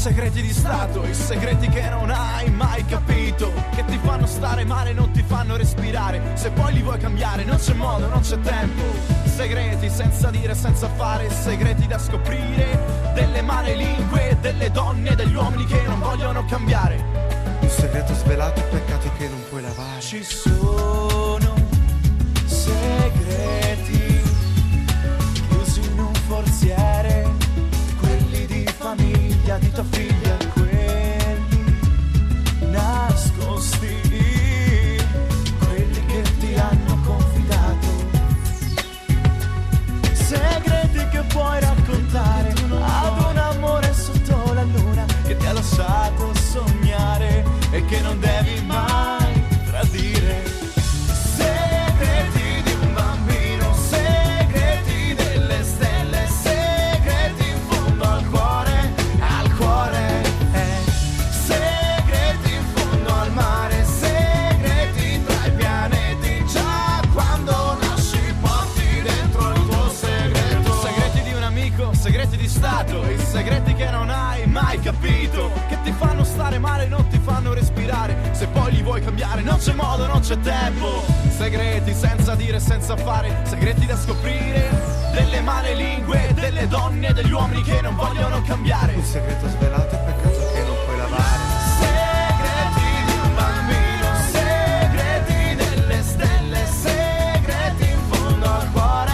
segreti di Stato, i segreti che non hai mai capito, che ti fanno stare male, non ti fanno respirare. Se poi li vuoi cambiare non c'è modo, non c'è tempo. Segreti senza dire, senza fare, segreti da scoprire, delle male lingue, delle donne, degli uomini che non vogliono cambiare. Un segreto svelato, peccato che non puoi lavare. Ci sono segreti chiusi in un forziere, quelli di famiglia, di tua figlia, quelli nascosti, quelli che ti hanno confidato, segreti che puoi raccontare ad un amore sotto la luna che ti ha lasciato sognare e che non devi mai tradire. Segreti di un bambino, segreti delle stelle, segreti in fondo al cuore, segreti in fondo al mare, segreti tra i pianeti, già quando nasci porti dentro il tuo segreto. Segreti di un amico, segreti di Stato, i segreti che non hai mai capito, che ti fanno stare male, non ti fanno respirare. Se poi li vuoi cambiare non c'è modo, non c'è tempo. Segreti senza dire, senza fare, segreti da scoprire, delle male lingue, delle donne, degli uomini che non vogliono cambiare. Un segreto svelato, peccato che non puoi lavare. Segreti di un bambino, segreti delle stelle, segreti in fondo al cuore,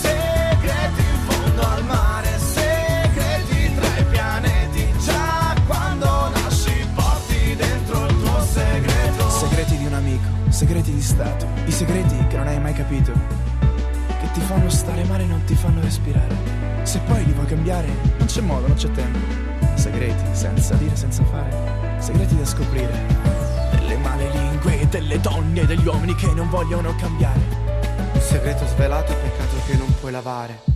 segreti in fondo al mare, segreti tra i pianeti, già quando nasci porti dentro il tuo segreto. Segreti di un amico, segreti di Stato, i segreti che non hai mai capito, che ti fanno stare male e non ti fanno respirare. Se poi li vuoi cambiare non c'è modo, non c'è tempo. Segreti senza dire, senza fare, segreti da scoprire, delle male lingue, delle donne e degli uomini che non vogliono cambiare. Un segreto svelato, peccato che non puoi lavare.